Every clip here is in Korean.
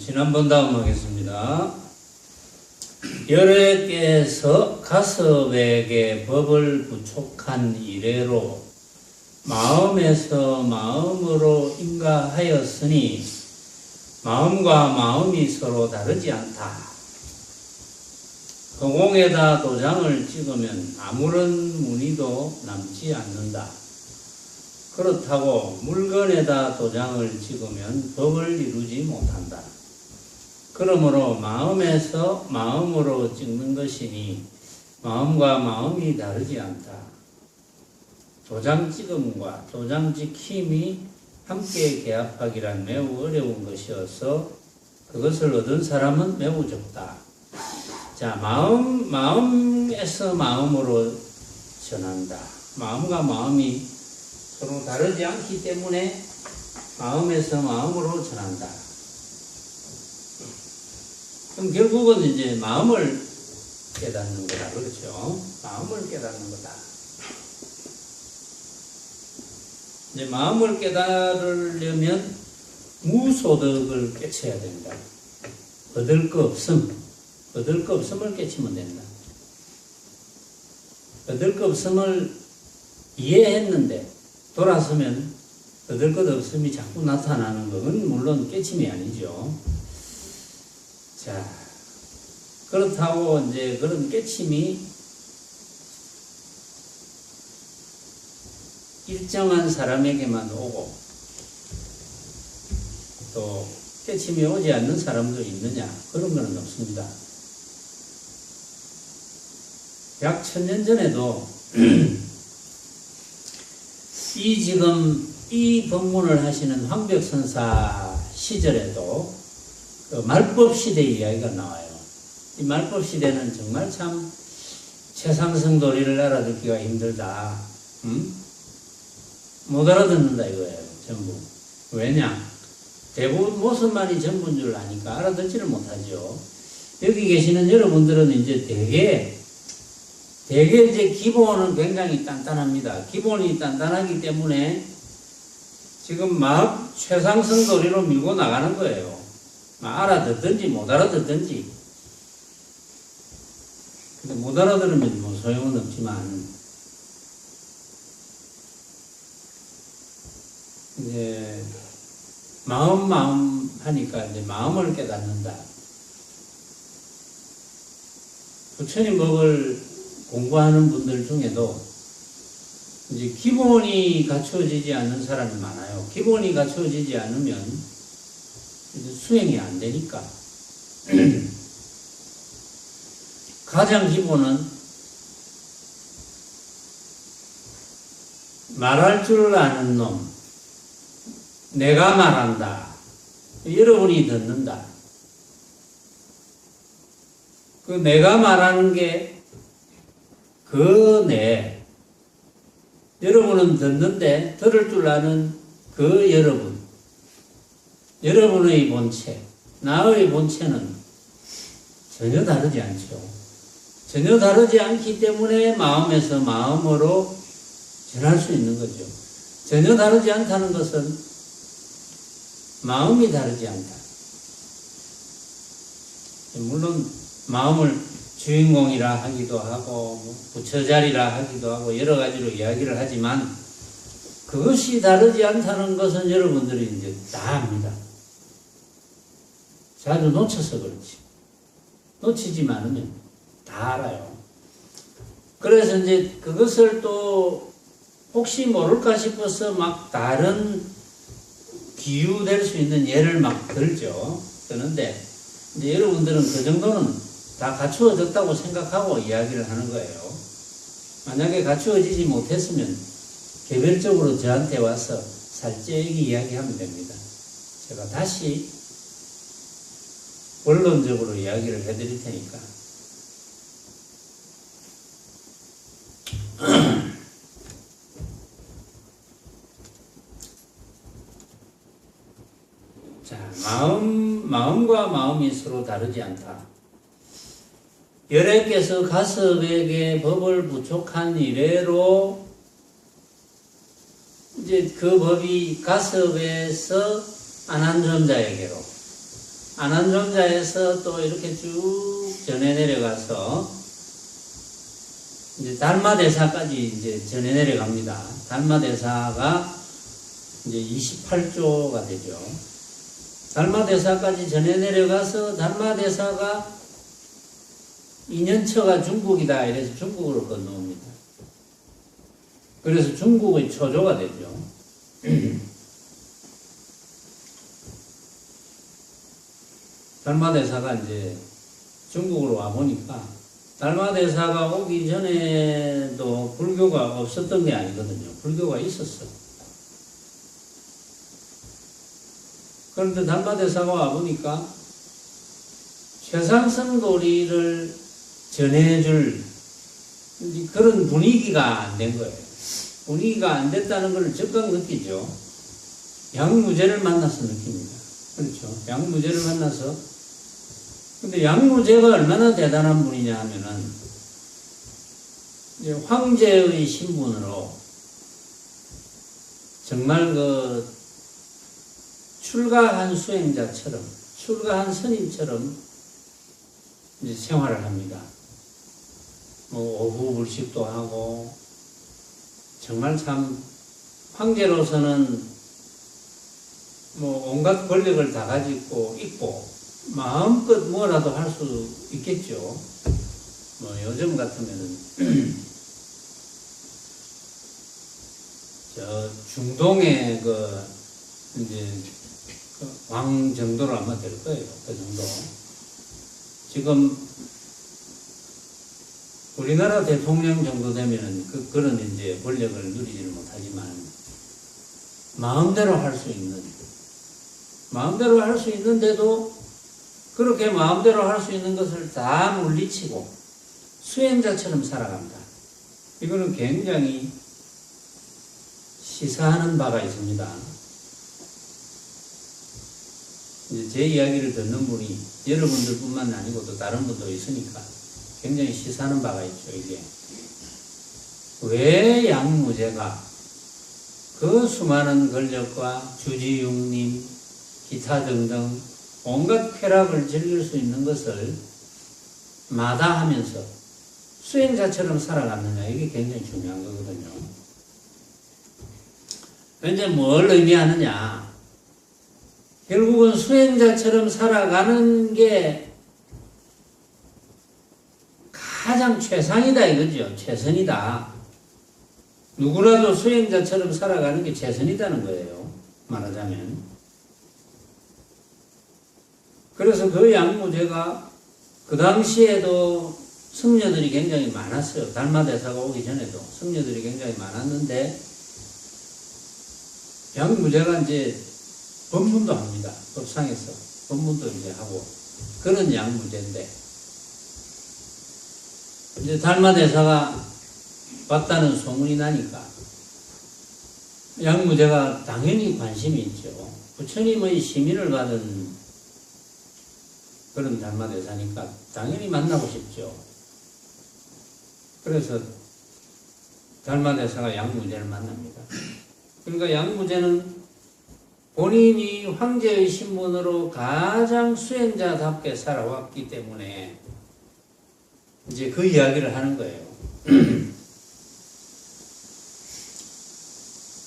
지난번 다음 하겠습니다. 열애께서 가섭에게 법을 부촉한 이래로 마음에서 마음으로 인가하였으니 마음과 마음이 서로 다르지 않다. 허공에다 도장을 찍으면 아무런 무늬도 남지 않는다. 그렇다고 물건에다 도장을 찍으면 법을 이루지 못한다. 그러므로 마음에서 마음으로 찍는 것이니 마음과 마음이 다르지 않다. 도장 찍음과 도장 지킴이 함께 개합하기란 매우 어려운 것이어서 그것을 얻은 사람은 매우 적다. 자, 마음에서 마음으로 전한다. 마음과 마음이 서로 다르지 않기 때문에 마음에서 마음으로 전한다. 그럼 결국은 이제 마음을 깨닫는 거다. 그렇죠? 마음을 깨닫는 거다. 이제 마음을 깨달으려면 무소득을 깨쳐야 된다. 얻을 거 없음을 깨치면 된다. 얻을 거 없음을 이해했는데 돌아서면 얻을 것 없음이 자꾸 나타나는 것은 물론 깨침이 아니죠. 자, 그렇다고 이제 그런 깨침이 일정한 사람에게만 오고 또 깨침이 오지 않는 사람도 있느냐? 그런 건 없습니다. 약 1000년 전에도 이 법문을 하시는 황벽선사 시절에도 그 말법 시대 이야기가 나와요. 이 말법 시대는 정말 참 최상승 도리를 알아듣기가 힘들다. 못 알아듣는다 이거예요. 전부. 왜냐? 대부분 모습만이 전부인 줄 아니까 알아듣지를 못하죠. 여기 계시는 여러분들은 이제 되게 이제 기본은 굉장히 단단합니다. 기본이 단단하기 때문에 지금 막 최상승 도리로 밀고 나가는 거예요. 알아듣든지 못 알아듣든지. 근데 못 알아들으면 뭐 소용은 없지만, 이제 마음 하니까 이제 마음을 깨닫는다. 부처님 법을 공부하는 분들 중에도 이제 기본이 갖추어지지 않는 사람이 많아요. 기본이 갖추어지지 않으면 이제 수행이 안 되니까. 가장 기본은 말할 줄 아는 놈, 내가 말한다. 여러분이 듣는다. 그 내가 말하는 게 그 내, 여러분은 듣는데 들을 줄 아는 그 여러분, 여러분의 본체, 나의 본체는 전혀 다르지 않죠. 전혀 다르지 않기 때문에 마음에서 마음으로 전할 수 있는 거죠. 전혀 다르지 않다는 것은 마음이 다르지 않다. 물론 마음을 주인공이라 하기도 하고 부처자리라 하기도 하고 여러 가지로 이야기를 하지만 그것이 다르지 않다는 것은 여러분들이 이제 다 압니다. 자주 놓쳐서 그렇지. 놓치지 않으면 다 알아요. 그래서 이제 그것을 또 혹시 모를까 싶어서 막 다른 비유될 수 있는 예를 막 들죠. 드는데 이제 여러분들은 그 정도는 다 갖추어졌다고 생각하고 이야기를 하는 거예요. 만약에 갖추어지지 못했으면 개별적으로 저한테 와서 살짝이 이야기하면 됩니다. 제가 다시 원론적으로 이야기를 해드릴 테니까. 자, 마음과 마음이 서로 다르지 않다. 열애께서 가섭에게 법을 부촉한 이래로 이제 그 법이 가섭에서 안한존자에게로 안한존자에서 또 이렇게 쭉 전해 내려가서 이제 달마대사까지 이제 전해 내려갑니다. 달마대사가 이제 28조가 되죠. 달마대사까지 전해 내려가서 달마대사가 2년처가 중국이다 이래서 중국으로 건너옵니다. 그래서 중국의 초조가 되죠. 달마대사가 이제 중국으로 와보니까 달마대사가 오기 전에도 불교가 없었던 게 아니거든요. 불교가 있었어. 그런데 달마대사가 와보니까 최상승도리를 전해줄 그런 분위기가 안 된 거예요. 분위기가 안 됐다는 걸 즉각 느끼죠. 양무제를 만나서 느낍니다. 그렇죠. 양무제를 만나서 근데 양무제가 얼마나 대단한 분이냐 하면은 이제 황제의 신분으로 정말 그 출가한 수행자처럼 출가한 스님처럼 이제 생활을 합니다. 뭐 오후 불식도 하고 정말 참 황제로서는 뭐 온갖 권력을 다 가지고 있고 마음껏 뭐라도 할 수 있겠죠. 뭐 요즘 같으면은 저 중동의 그 이제 왕 정도로 아마 될 거예요. 그 정도. 지금 우리나라 대통령 정도 되면은 그런 이제 권력을 누리지는 못하지만 마음대로 할 수 있는데도 그렇게 마음대로 할 수 있는 것을 다 물리치고 수행자처럼 살아간다. 이거는 굉장히 시사하는 바가 있습니다. 이제 제 이야기를 듣는 분이 여러분들 뿐만 아니고 또 다른 분도 있으니까 굉장히 시사하는 바가 있죠. 이게 왜 양무제가 그 수많은 권력과 주지육림 기타 등등 온갖 쾌락을 즐길 수 있는 것을 마다하면서 수행자처럼 살아갔느냐, 이게 굉장히 중요한 거거든요. 이제 뭘 의미하느냐, 결국은 수행자처럼 살아가는 게 가장 최상이다 이거죠. 최선이다. 누구라도 수행자처럼 살아가는 게 최선이다는 거예요. 말하자면. 그래서 그 양무제가 그 당시에도 승려들이 굉장히 많았어요. 달마대사가 오기 전에도 승려들이 굉장히 많았는데 양무제가 이제 법문도 합니다. 법상에서 법문도 이제 하고 그런 양무제인데 이제 달마대사가 왔다는 소문이 나니까 양무제가 당연히 관심이 있죠. 부처님의 시민을 받은 그런 달마대사니까 당연히 만나고 싶죠. 그래서 달마대사가 양무제를 만납니다. 그러니까 양무제는 본인이 황제의 신분으로 가장 수행자답게 살아왔기 때문에 이제 그 이야기를 하는 거예요.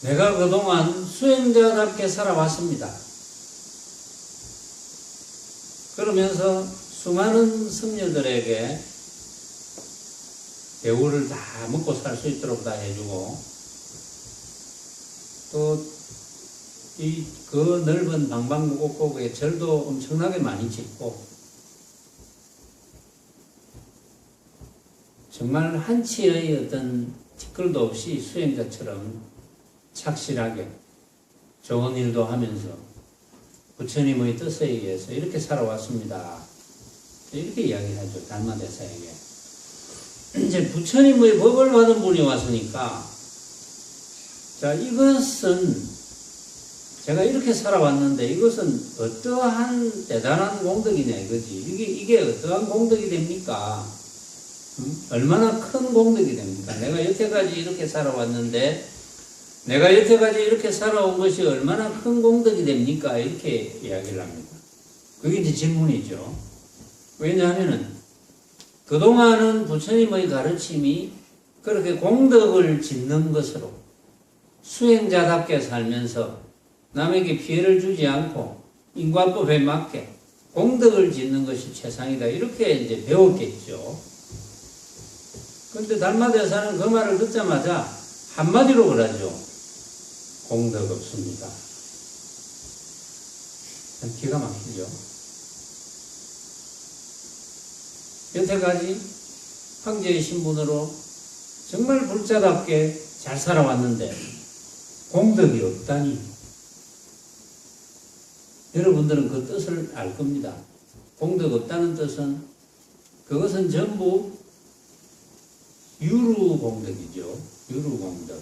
내가 그동안 수행자답게 살아왔습니다. 그러면서 수많은 승려들에게 배우를 다 먹고 살 수 있도록 다 해주고 또 그 넓은 방방곡곡에 절도 엄청나게 많이 짓고 정말 한치의 어떤 티끌도 없이 수행자처럼 착실하게 좋은 일도 하면서 부처님의 뜻에 의해서 이렇게 살아왔습니다. 이렇게 이야기하죠. 달마대사에게. 이제 부처님의 법을 받은 분이 왔으니까 자, 이것은 제가 이렇게 살아왔는데 이것은 어떠한 대단한 공덕이냐 이거지. 이게 어떠한 공덕이 됩니까? 얼마나 큰 공덕이 됩니까? 내가 여태까지 이렇게 살아왔는데 내가 여태까지 이렇게 살아온 것이 얼마나 큰 공덕이 됩니까? 이렇게 이야기를 합니다. 그게 이제 질문이죠. 왜냐하면은 그동안은 부처님의 가르침이 그렇게 공덕을 짓는 것으로 수행자답게 살면서 남에게 피해를 주지 않고 인과법에 맞게 공덕을 짓는 것이 최상이다. 이렇게 이제 배웠겠죠. 그런데 달마대사는 그 말을 듣자마자 한마디로 그러죠. 공덕 없습니다. 기가 막히죠. 여태까지 황제의 신분으로 정말 불자답게 잘 살아왔는데 공덕이 없다니. 여러분들은 그 뜻을 알 겁니다. 공덕 없다는 뜻은 그것은 전부 유루공덕이죠. 유루공덕.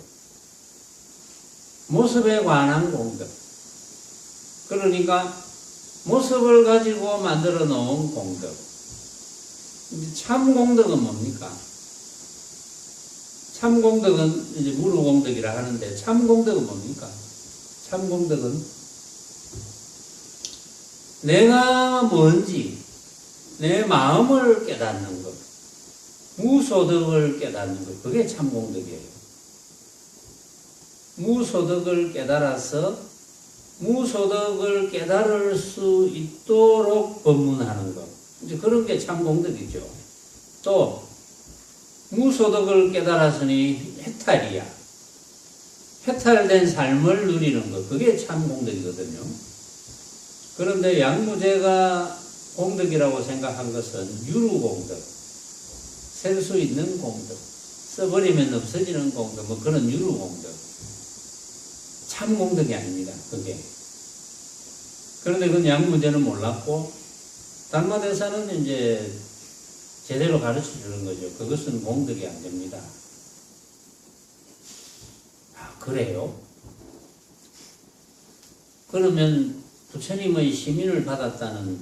모습에 관한 공덕. 그러니까 모습을 가지고 만들어 놓은 공덕. 참 공덕은 뭡니까? 참 공덕은 이제 무루공덕이라 하는데 참 공덕은 뭡니까? 참 공덕은 내가 뭔지 내 마음을 깨닫는 것, 무소득을 깨닫는 것, 그게 참 공덕이에요. 무소득을 깨달아서 무소득을 깨달을 수 있도록 법문하는 것, 이제 그런 게 참 공덕이죠. 또 무소득을 깨달았으니 해탈이야. 해탈된 삶을 누리는 것, 그게 참 공덕이거든요. 그런데 양무제가 공덕이라고 생각한 것은 유루공덕, 셀 수 있는 공덕, 써버리면 없어지는 공덕, 뭐 그런 유루공덕. 참 공덕이 아닙니다, 그게. 그런데 그건 양무제는 몰랐고, 달마대사는 이제 제대로 가르쳐 주는 거죠. 그것은 공덕이 안 됩니다. 아, 그래요? 그러면 부처님의 시민을 받았다는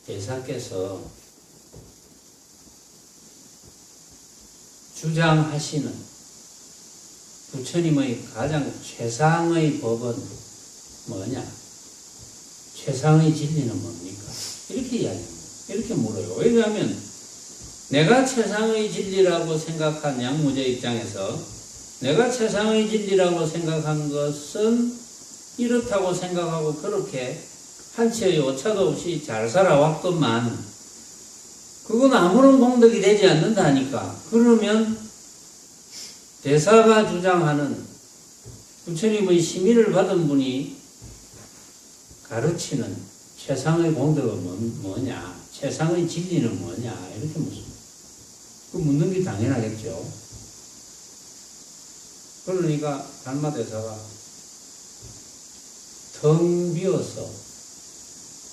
대사께서 주장하시는 부처님의 가장 최상의 법은 뭐냐? 최상의 진리는 뭡니까? 이렇게 이야기합니다. 이렇게 물어요. 왜냐하면 내가 최상의 진리라고 생각한 양무제 입장에서 내가 최상의 진리라고 생각한 것은 이렇다고 생각하고 그렇게 한치의 오차도 없이 잘 살아왔건만 그건 아무런 공덕이 되지 않는다니까. 그러면 대사가 주장하는 부처님의 심의를 받은 분이 가르치는 최상의 공덕은 뭐냐? 최상의 진리는 뭐냐? 이렇게 묻습니다. 그 묻는 게 당연하겠죠. 그러니까 달마대사가 텅 비어서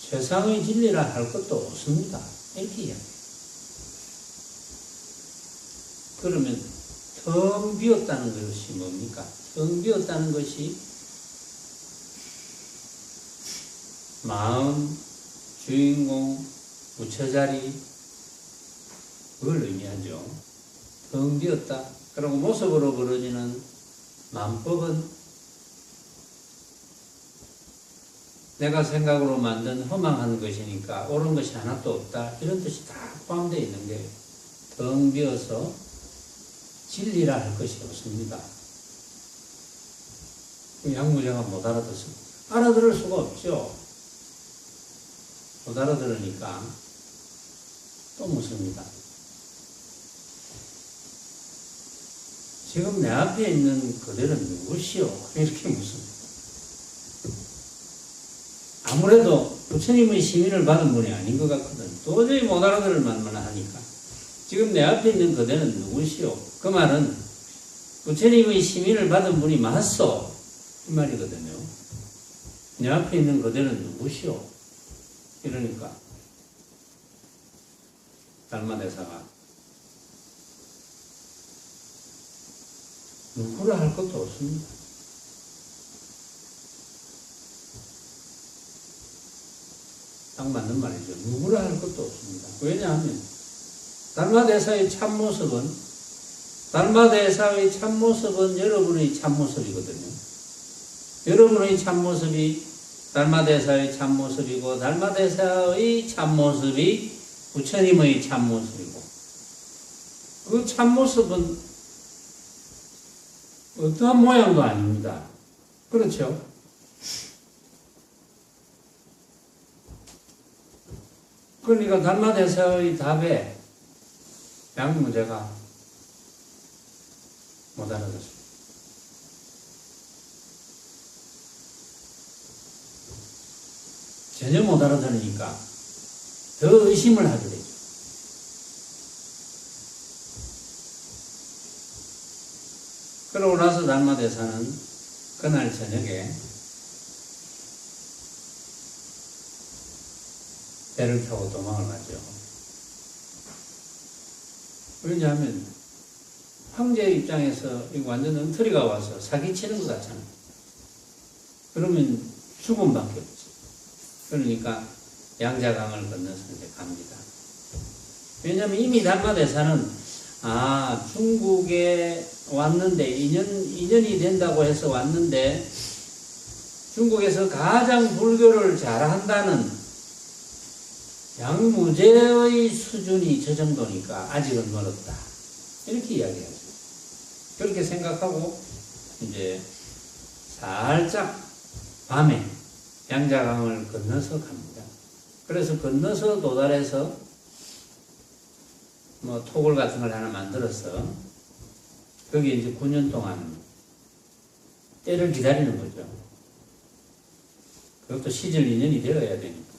최상의 진리라 할 것도 없습니다. 이렇게 이야기해요. 그러면 텅 비었다는 것이 뭡니까? 텅 비었다는 것이 마음, 주인공, 부처자리, 그걸 의미하죠. 텅 비었다. 그리고 모습으로 벌어지는 만법은 내가 생각으로 만든 허망한 것이니까 옳은 것이 하나도 없다. 이런 뜻이 다 포함되어 있는 게 텅 비어서 진리라 할 것이 없습니다. 양무제가 못 알아듣습니다. 알아들을 수가 없죠. 못 알아들으니까 또 묻습니다. 지금 내 앞에 있는 그들은 누구시오? 이렇게 묻습니다. 아무래도 부처님의 시민을 받은 분이 아닌 것 같거든. 도저히 못 알아들을 만만 하니까. 지금 내 앞에 있는 그대는 누구시오? 그 말은 부처님의 시민을 받은 분이 맞소. 이 말이거든요. 내 앞에 있는 그대는 누구시오? 이러니까 달마대사가 누구라 할 것도 없습니다. 딱 맞는 말이죠. 누구라 할 것도 없습니다. 왜냐하면 달마대사의 참모습은 여러분의 참모습이거든요. 여러분의 참모습이 달마대사의 참모습이고 달마대사의 참모습이 부처님의 참모습이고 그 참모습은 어떠한 모양도 아닙니다. 그렇죠? 그러니까 달마대사의 답에 양무제가 못 알아듣습니다. 전혀 못 알아들으니까 더 의심을 하게 되죠. 그러고 나서 달마대사는 그날 저녁에 배를 타고 도망을 가죠. 왜냐하면 황제의 입장에서 완전 엉터리가 와서 사기치는 것 같잖아요. 그러면 죽음밖에 없지. 그러니까 양자강을 건너서 이제 갑니다. 왜냐하면 이미 달마대사는 중국에 왔는데 2년이 된다고 해서 왔는데 중국에서 가장 불교를 잘한다는 양무제의 수준이 저 정도니까 아직은 멀었다. 이렇게 이야기하죠. 그렇게 생각하고 이제 살짝 밤에 양자강을 건너서 갑니다. 그래서 건너서 도달해서 뭐 토굴 같은 걸 하나 만들어서 거기 이제 9년 동안 때를 기다리는 거죠. 그것도 시절 2년이 되어야 되니까.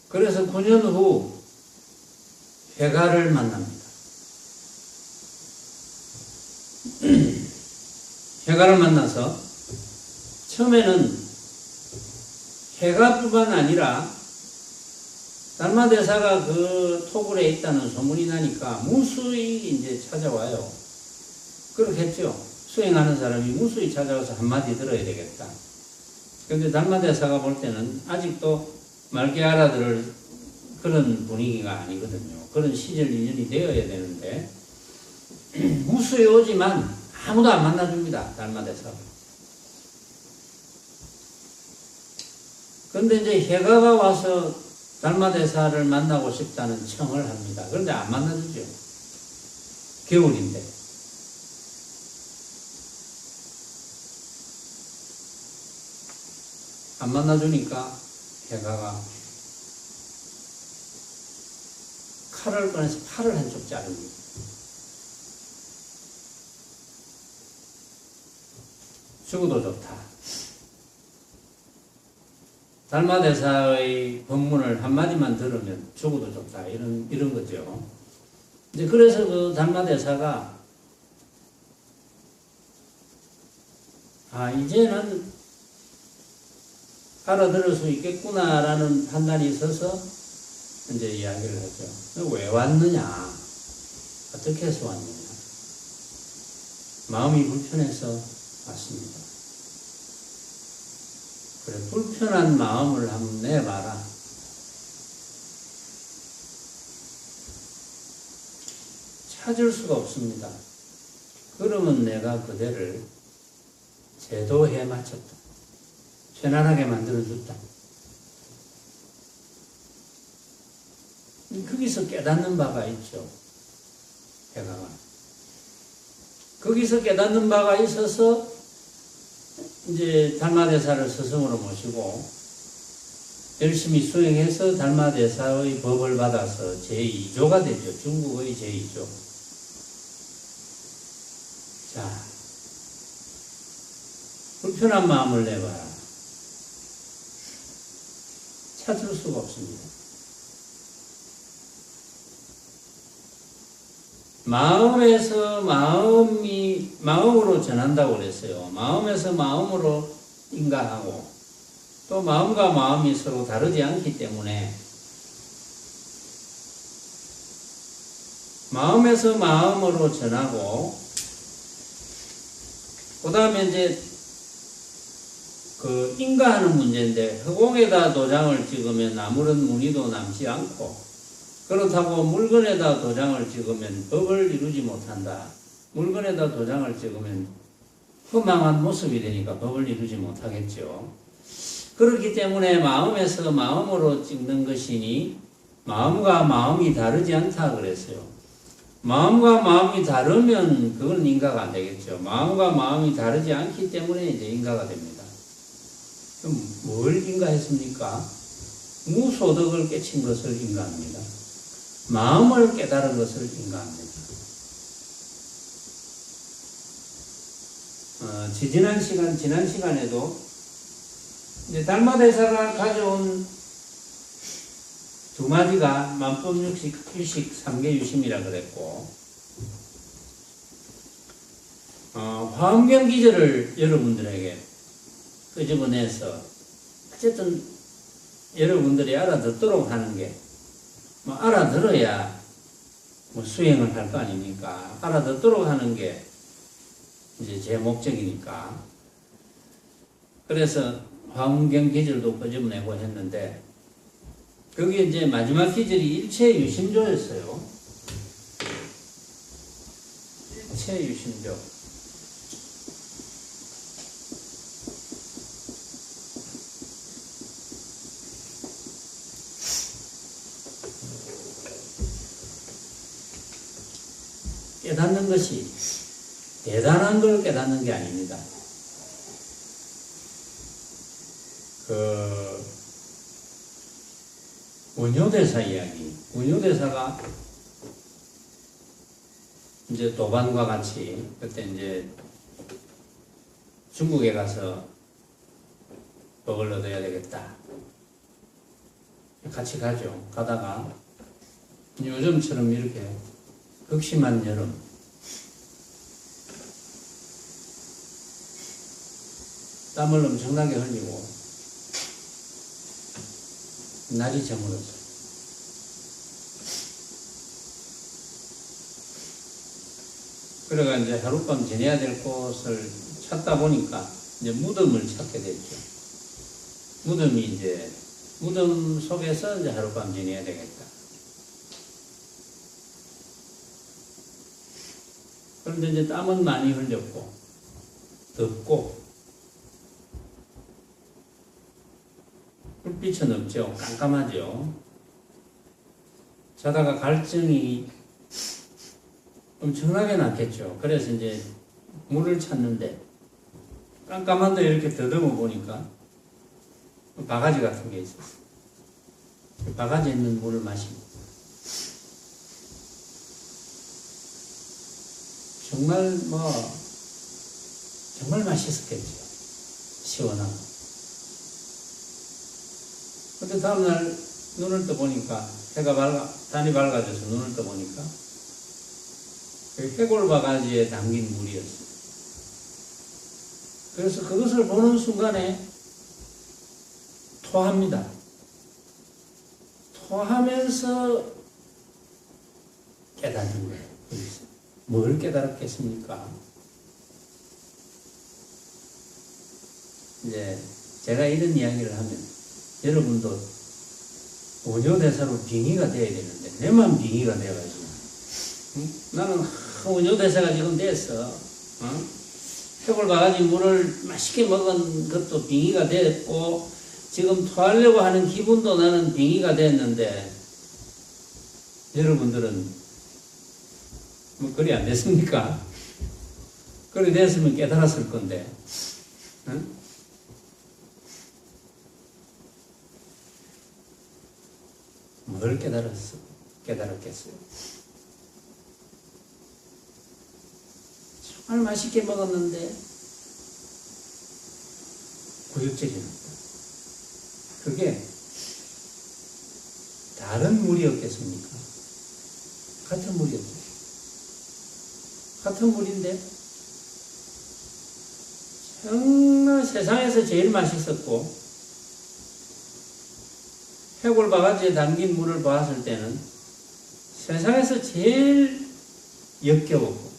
그래서 9년 후 회가를 만납니다. 회가를 만나서 처음에는 회가뿐만 아니라 달마대사가 그 토굴에 있다는 소문이 나니까 무수히 이제 찾아와요. 그렇겠죠. 수행하는 사람이 무수히 찾아와서 한마디 들어야 되겠다. 그런데 달마대사가 볼 때는 아직도 맑게 알아들을 그런 분위기가 아니거든요. 그런 시절 인연이 되어야 되는데 무수히 오지만 아무도 안 만나줍니다. 달마대사. 그런데 이제 해가가 와서 달마대사를 만나고 싶다는 청을 합니다. 그런데 안 만나주죠. 겨울인데. 안 만나주니까 해가가 칼을 꺼내서 팔을 한쪽 자릅니다. 죽어도 좋다. 달마대사의 법문을 한마디만 들으면 죽어도 좋다. 이런 거죠. 이제 그래서 그 달마대사가 이제는 알아들을 수 있겠구나라는 판단이 있어서 이제 이야기를 하죠. 왜 왔느냐? 어떻게 해서 왔느냐? 마음이 불편해서 왔습니다. 그래, 불편한 마음을 한번 내봐라. 찾을 수가 없습니다. 그러면 내가 그대를 제도해 맞췄다. 편안하게 만들어줬다. 거기서 깨닫는 바가 있죠. 해가가. 거기서 깨닫는 바가 있어서 이제 달마대사를 스승으로 모시고 열심히 수행해서 달마대사의 법을 받아서 제2조가 되죠. 중국의 제2조. 자, 불편한 마음을 내봐라. 찾을 수가 없습니다. 마음에서 마음으로 전한다고 그랬어요. 마음에서 마음으로 인가하고 또 마음과 마음이 서로 다르지 않기 때문에 마음에서 마음으로 전하고 그 다음에 이제 그 인가하는 문제인데 허공에다 도장을 찍으면 아무런 문의도 남지 않고 그렇다고 물건에다 도장을 찍으면 법을 이루지 못한다. 물건에다 도장을 찍으면 허망한 모습이 되니까 법을 이루지 못하겠죠. 그렇기 때문에 마음에서 마음으로 찍는 것이니 마음과 마음이 다르지 않다 그랬어요. 마음과 마음이 다르면 그건 인가가 안 되겠죠. 마음과 마음이 다르지 않기 때문에 이제 인가가 됩니다. 그럼 뭘 인가했습니까? 무소득을 깨친 것을 인가합니다. 마음을 깨달은 것을 인가합니다. 지난 시간에도 이제 달마대사가 가져온 두 마디가 만법 유식 3개 유심이라 그랬고, 화엄경 기절을 여러분들에게 끄집어내서 어쨌든 여러분들이 알아듣도록 하는 게, 뭐 알아들어야 뭐 수행을 할 거 아닙니까? 알아듣도록 하는 게 이제 제 목적이니까. 그래서 화엄경 기절도 끄집어내고 했는데, 거기에 이제 마지막 기절이 일체 유심조였어요. 일체 유심조. 깨닫는 것이 대단한 걸 깨닫는 게 아닙니다. 원효대사 이야기. 원효대사가 이제 도반과 같이 그때 이제 중국에 가서 법을 얻어야 되겠다. 같이 가죠. 가다가 요즘처럼 이렇게 극심한 여름, 땀을 엄청나게 흘리고 날이 저물었어요. 그래가 이제 하룻밤 지내야 될 곳을 찾다 보니까 이제 무덤을 찾게 됐죠. 무덤 속에서 이제 하룻밤 지내야 되겠다. 그런데 이제 땀은 많이 흘렸고, 덥고, 불빛은 없죠. 깜깜하죠. 자다가 갈증이 엄청나게 났겠죠. 그래서 이제 물을 찾는데 깜깜한데 이렇게 더듬어 보니까 바가지 같은 게 있었어요. 바가지 있는 물을 마시고 정말 맛있었겠죠. 시원하고. 근데 다음날 눈을 떠보니까 단이 밝아져서 눈을 떠보니까 해골 바가지에 담긴 물이었어요. 그래서 그것을 보는 순간에 토합니다. 토하면서 깨닫는 거예요. 뭘 깨달았겠습니까? 이제 제가 이런 이야기를 하면 여러분도 원효대사로 빙의가 돼야 되는데 내만 빙의가 돼가지고 나는 원효대사가 지금 됐어. 해골 바가지 물을 맛있게 먹은 것도 빙의가 됐고 지금 토하려고 하는 기분도 나는 빙의가 됐는데 여러분들은 뭐 그리 안 됐습니까? 그리 됐으면 깨달았을 건데 뭘 깨달았겠어요? 정말 맛있게 먹었는데 구역질이 났다. 그게 다른 물이었겠습니까? 같은 물이었죠. 같은 물인데 정말 세상에서 제일 맛있었고 해골 바가지에 담긴 물을 봤을 때는 세상에서 제일 역겨웠고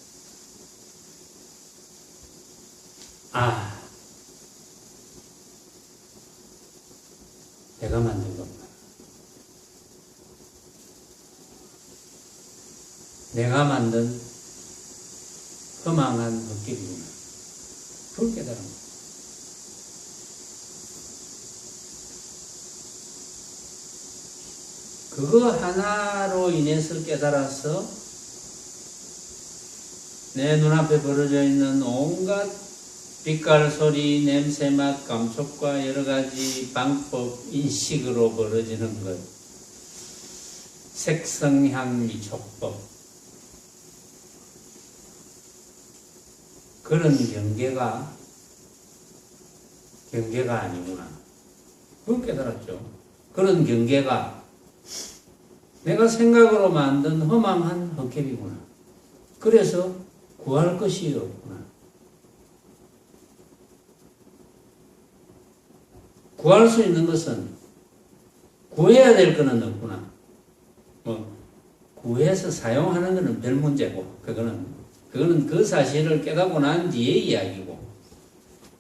내가 만든 것만 내가 만든 허망한 흙길이구나. 그걸 깨달은 거예요. 그거 하나로 인해서 깨달아서 내 눈앞에 벌어져 있는 온갖 빛깔, 소리, 냄새, 맛, 감촉과 여러 가지 방법, 인식으로 벌어지는 것. 색성, 향, 미, 촉법. 그런 경계가 아니구나. 그걸 깨달았죠. 그런 경계가 내가 생각으로 만든 허망한 헛개비구나. 그래서 구할 것이 없구나. 구할 수 있는 것은 구해야 될 것은 없구나. 구해서 사용하는 것은 별 문제고, 그거는 그 사실을 깨닫고 난 뒤의 이야기고,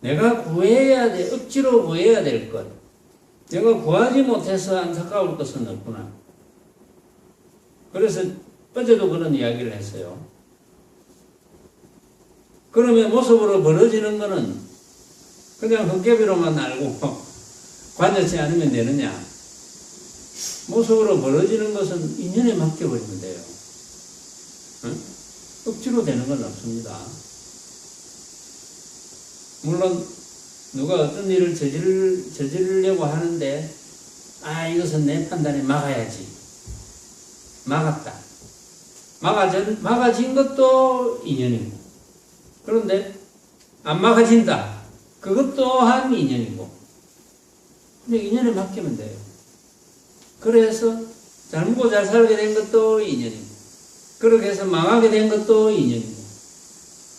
내가 구해야 돼, 억지로 구해야 될 것, 내가 구하지 못해서 안타까울 것은 없구나. 그래서 어제도 그런 이야기를 했어요. 그러면 모습으로 벌어지는 거는 그냥 헛개비로만 알고 관여치 않으면 되느냐? 모습으로 벌어지는 것은 인연에 맡겨버리면 돼요. 응? 억지로 되는 건 없습니다. 물론 누가 어떤 일을 저지르려고 하는데 이것은 내 판단에 막아야지. 막았다. 막아진 것도 인연이고, 그런데 안 막아진다. 그것 또한 인연이고. 근데 인연에 맡기면 돼요. 그래서 잘 먹고 잘 살게 된 것도 인연이고, 그렇게 해서 망하게 된 것도 인연이고.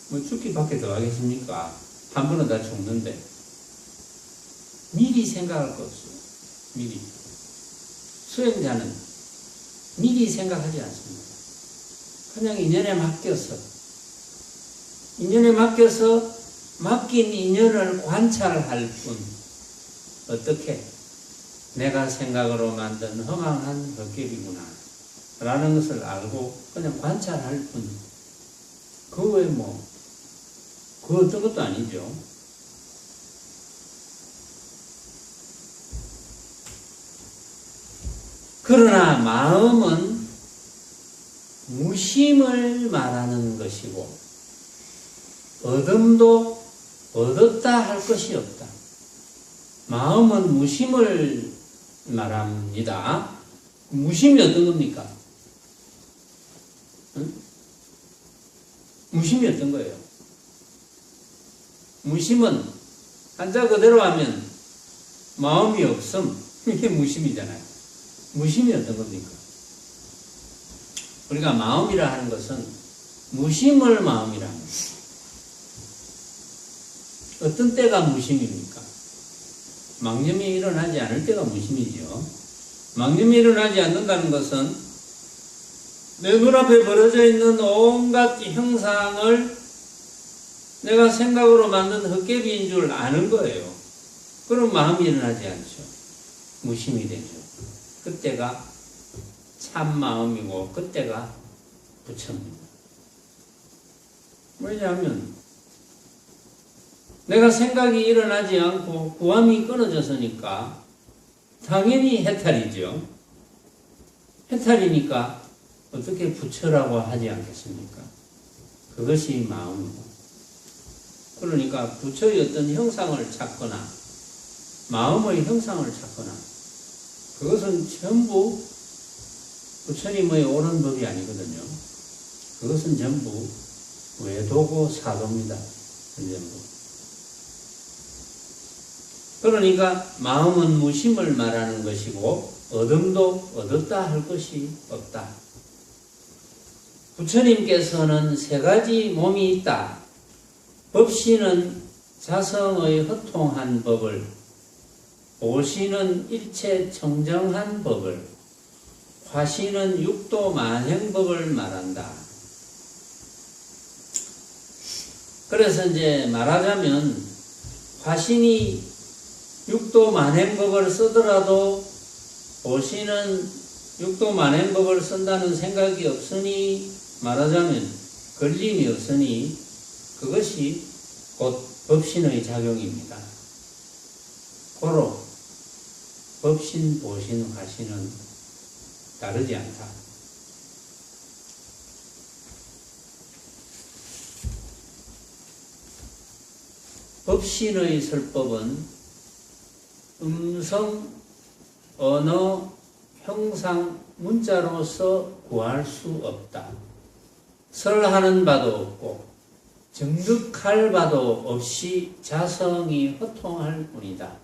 뭐 죽기밖에 더 하겠습니까? 한 번은 다 죽는데. 미리 생각할 거 없어요. 미리. 수행자는 미리 생각하지 않습니다. 그냥 인연에 맡겨서 맡긴 인연을 관찰할 뿐. 어떻게? 내가 생각으로 만든 허망한 헛개비구나 라는 것을 알고 그냥 관찰할 뿐. 그 외에 그 어떤 것도 아니죠. 그러나 마음은 무심을 말하는 것이고, 얻음도 얻었다 할 것이 없다. 마음은 무심을 말합니다. 무심이 어떤 겁니까? 응? 무심이 어떤 거예요? 무심은 한자 그대로 하면 마음이 없음. 이게 무심이잖아요. 무심이 어떤 겁니까? 우리가 마음이라 하는 것은 무심을 마음이라 하는 거예요. 어떤 때가 무심입니까? 망념이 일어나지 않을 때가 무심이죠. 망념이 일어나지 않는다는 것은 내 눈앞에 벌어져 있는 온갖 형상을 내가 생각으로 만든 헛개비인 줄 아는 거예요. 그럼 마음이 일어나지 않죠. 무심이 되죠. 그때가 참 마음이고 그때가 부처입니다. 왜냐하면 내가 생각이 일어나지 않고 구함이 끊어졌으니까 당연히 해탈이죠. 해탈이니까 어떻게 부처라고 하지 않겠습니까? 그것이 마음이고. 그러니까 부처의 어떤 형상을 찾거나 마음의 형상을 찾거나 그것은 전부 부처님의 옳은 법이 아니거든요. 그것은 전부 외도고 사도입니다. 전부. 그러니까 마음은 무심을 말하는 것이고 얻음도 얻었다 할 것이 없다. 부처님께서는 세 가지 몸이 있다. 법시는 자성의 허통한 법을, 오시는 일체 청정한 법을, 화시는 육도 만행법을 말한다. 그래서 이제 말하자면 화신이 육도 만행법을 쓰더라도 오시는 육도 만행법을 쓴다는 생각이 없으니, 말하자면 걸림이 없으니 그것이 곧 법신의 작용입니다. 고로 법신, 보신, 화신은 다르지 않다. 법신의 설법은 음성, 언어, 형상, 문자로서 구할 수 없다. 설하는 바도 없고 정득할 바도 없이 자성이 허통할 뿐이다.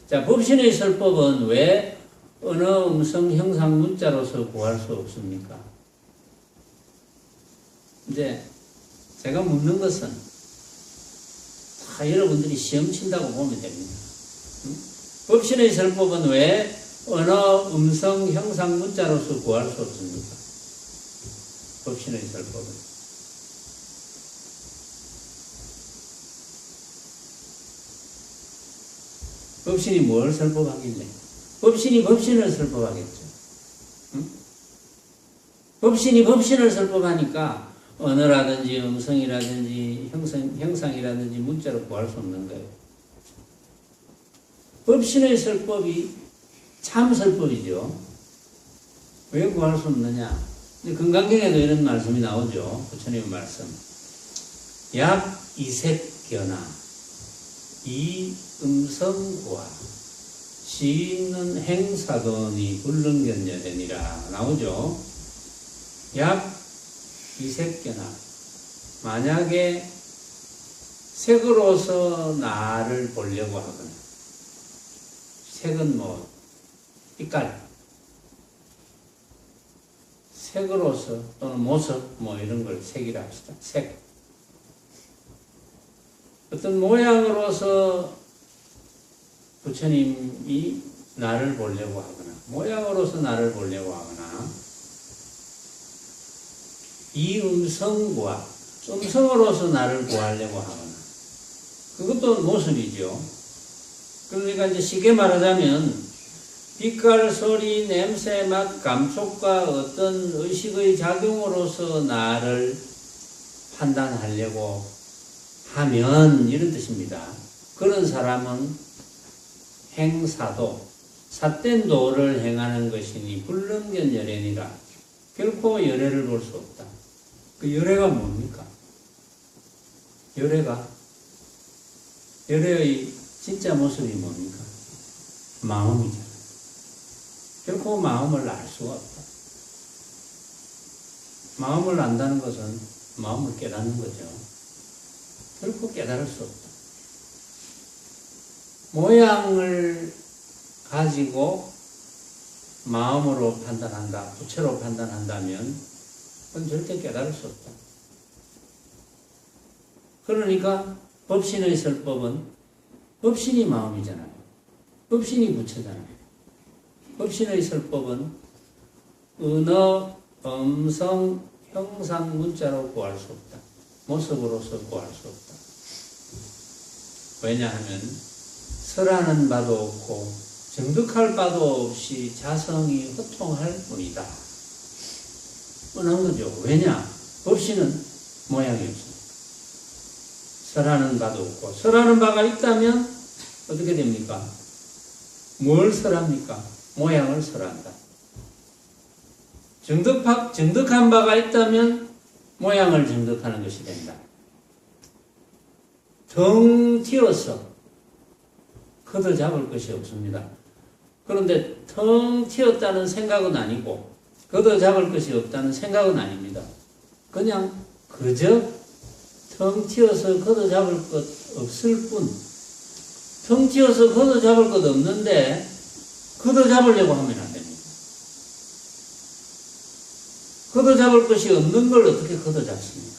자, 법신의 설법은 왜 언어, 음성, 형상, 문자로서 구할 수 없습니까? 이제 제가 묻는 것은 다 여러분들이 시험 친다고 보면 됩니다. 법신의 설법은 왜 언어, 음성, 형상, 문자로서 구할 수 없습니까? 법신의 설법은. 법신이 뭘 설법하길래? 법신이 법신을 설법하겠죠. 응? 법신이 법신을 설법하니까 언어라든지 음성이라든지 형상이라든지 문자로 구할 수 없는 거예요. 법신의 설법이 참 설법이죠. 왜 구할 수 없느냐? 금강경에도 이런 말씀이 나오죠. 부처님의 말씀. 약 이색견화 이 음성구와 시있는 행사돈이 불능견여되니라 나오죠. 약 이색견화 만약에 색으로서 나를 보려고 하거나 색은 뭐 빛깔 색으로서 또는 모습 뭐 이런 걸 색이라 합시다. 색 어떤 모양으로서 부처님이 나를 보려고 하거나 모양으로서 나를 보려고 하거나 이 음성과 음성으로서 나를 구하려고 하거나 그것도 모습이죠. 그러니까 이제 쉽게 말하자면 빛깔, 소리, 냄새, 맛, 감촉과 어떤 의식의 작용으로서 나를 판단하려고 하면 이런 뜻입니다. 그런 사람은 행사도, 삿된 도를 행하는 것이니 불능견열애니라. 결코 열애를 볼 수 없다. 그 열애가 뭡니까? 열애의 진짜 모습이 뭡니까? 마음이잖아. 결코 마음을 알 수가 없다. 마음을 안다는 것은 마음을 깨닫는 거죠. 결코 깨달을 수 없다. 모양을 가지고 마음으로 판단한다, 부채로 판단한다면 그건 절대 깨달을 수 없다. 그러니까 법신의 설법은 법신이 마음이잖아요. 법신이 부채잖아요. 법신의 설법은 언어, 음성, 형상, 문자로 구할 수 없다. 모습으로서 구할 수 없다. 왜냐하면 설하는 바도 없고 정득할 바도 없이 자성이 허통할 뿐이다. 뻔한 거죠. 왜냐? 법신은 모양이 없습니다. 설하는 바도 없고 설하는 바가 있다면 어떻게 됩니까? 뭘 설합니까? 모양을 설한다. 정득한 바가 있다면 모양을 정득하는 것이 된다. 덩 튀어서 걷어 잡을 것이 없습니다. 그런데 텅 튀었다는 생각은 아니고 걷어 잡을 것이 없다는 생각은 아닙니다. 그냥 그저 텅 튀어서 걷어 잡을 것 없을 뿐, 텅 튀어서 걷어 잡을 것 없는데 걷어 잡으려고 하면 안 됩니다. 걷어 잡을 것이 없는 걸 어떻게 걷어 잡습니까?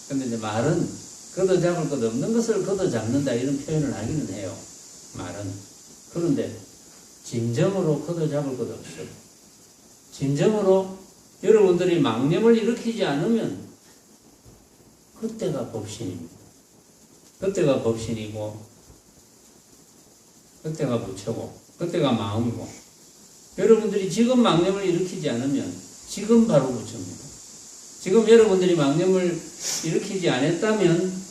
근데 이제 말은 걷어 잡을 것 없는 것을 걷어 잡는다 이런 표현을 하기는 해요. 말은. 그런데 진정으로 걷어 잡을 것 없어요. 진정으로 여러분들이 망념을 일으키지 않으면 그때가 법신입니다. 그때가 법신이고 그때가 부처고 그때가 마음이고 여러분들이 지금 망념을 일으키지 않으면 지금 바로 부처입니다. 지금 여러분들이 망념을 일으키지 않았다면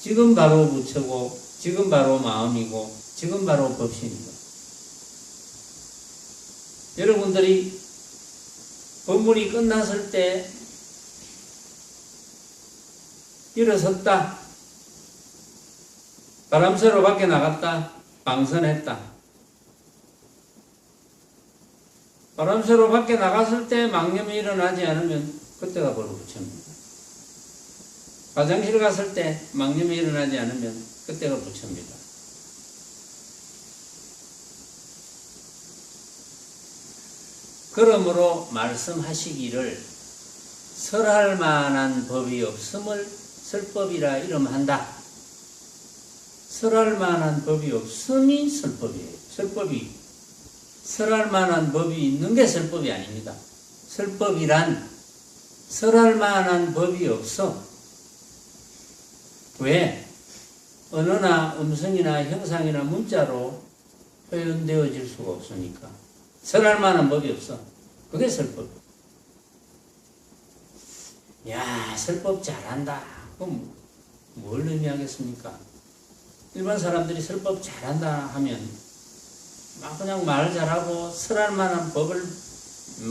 지금 바로 부처고, 지금 바로 마음이고, 지금 바로 법신이고. 여러분들이 법문이 끝났을 때 일어섰다, 바람 쐬러 밖에 나갔다, 방선했다. 바람 쐬러 밖에 나갔을 때 망념이 일어나지 않으면 그때가 바로 부처입니다. 화장실 갔을 때 망념이 일어나지 않으면 그때가 부처입니다. 그러므로 말씀하시기를 설할 만한 법이 없음을 설법이라 이름한다. 설할 만한 법이 없음이 설법이에요. 설법이, 설할 만한 법이 있는 게 설법이 아닙니다. 설법이란 설할 만한 법이 없어. 왜? 언어나 음성이나 형상이나 문자로 표현되어질 수가 없으니까. 설할 만한 법이 없어. 그게 설법. 야, 설법 잘한다. 그럼 뭘 의미하겠습니까? 일반 사람들이 설법 잘한다 하면 막 그냥 말 잘하고 설할 만한 법을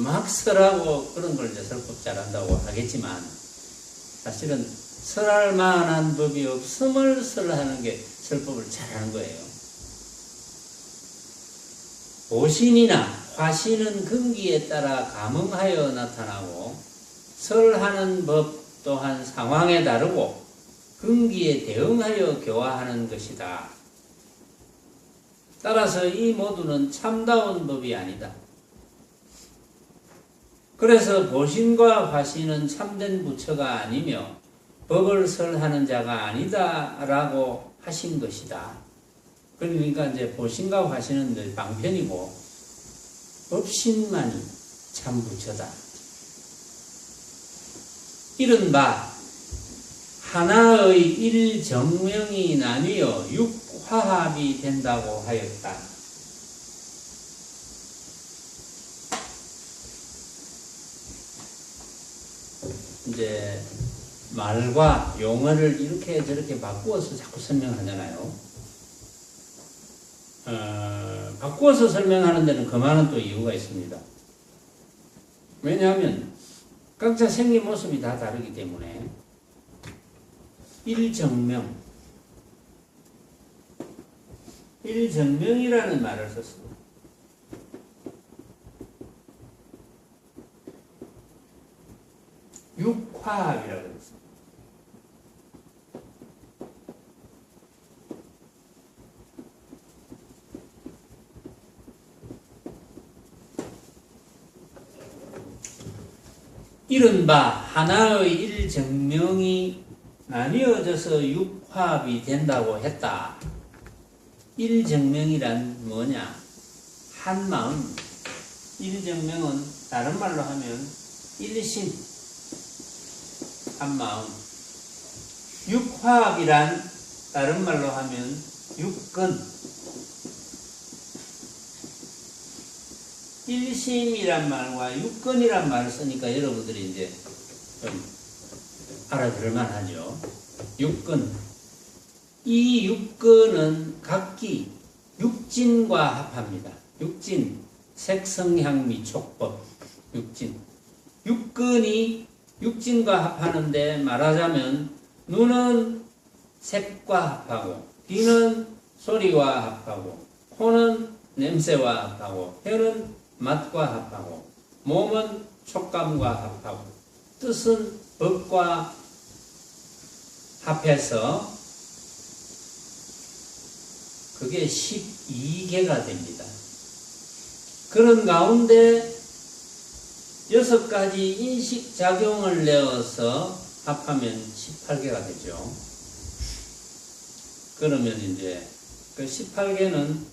막 설하고 그런 걸 이제 설법 잘한다고 하겠지만, 사실은 설할 만한 법이 없음을 설하는 게 설법을 잘하는 거예요. 보신이나 화신은 근기에 따라 감응하여 나타나고, 설하는 법 또한 상황에 다르고 근기에 대응하여 교화하는 것이다. 따라서 이 모두는 참다운 법이 아니다. 그래서 보신과 화신은 참된 부처가 아니며 법을 설하는 자가 아니다라고 하신 것이다. 그러니까 이제 보신과 화신은 늘 방편이고 법신만이 참 부처다. 이른바 하나의 일정명이 나뉘어 육화합이 된다고 하였다. 이제 말과 용어를 이렇게 저렇게 바꾸어서 자꾸 설명하잖아요. 바꾸어서 설명하는 데는 그만한 또 이유가 있습니다. 왜냐하면 각자 생긴 모습이 다 다르기 때문에. 일정명, 일정명이라는 말을 썼습니다. 육화합이라고 했습니다. 이른바 하나의 일정명이 나뉘어져서 육화합이 된다고 했다. 일정명이란 뭐냐? 한 마음. 일정명은 다른 말로 하면 일심, 한 마음. 육화합이란 다른 말로 하면 육근. 일심이란 말과 육근이란 말을 쓰니까 여러분들이 이제 좀 알아들을 만하죠. 육근. 이 육근은 각기 육진과 합합니다. 육진, 색성향미촉법. 육진. 육근이 육진과 합하는데, 말하자면 눈은 색과 합하고, 귀는 소리와 합하고, 코는 냄새와 합하고, 혀는 맛과 합하고, 몸은 촉감과 합하고, 뜻은 법과 합해서 그게 12개가 됩니다. 그런 가운데 6가지 인식작용을 내어서 합하면 18개가 되죠. 그러면 이제 그 18개는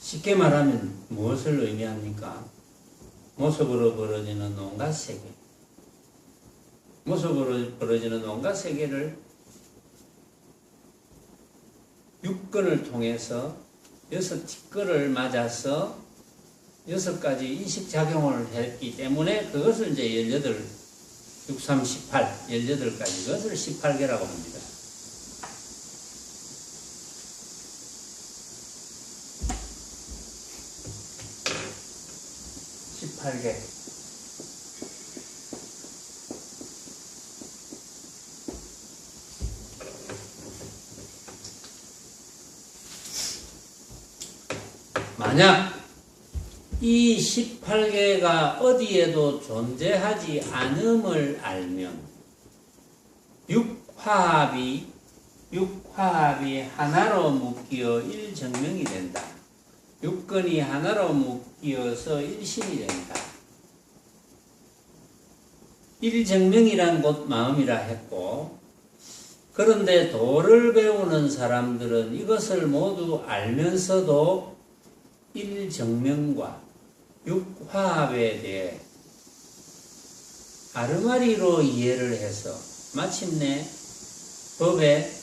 쉽게 말하면 무엇을 의미합니까? 모습으로 벌어지는 온갖 세계. 모습으로 벌어지는 온갖 세계를 육근을 통해서 6티끌을 맞아서 6가지 인식작용을 했기 때문에 그것을 이제 18, 6, 3, 18, 18가지, 그것을 18개라고 합니다. 18개. 만약 이 18개가 어디에도 존재하지 않음을 알면 육화합이 하나로 묶여 일정명이 된다. 육근이 하나로 묶여서 일심이 된다. 일정명이란 곧 마음이라 했고, 그런데 도를 배우는 사람들은 이것을 모두 알면서도 일정명과 육화합에 대해 아르마리로 이해를 해서 마침내 법에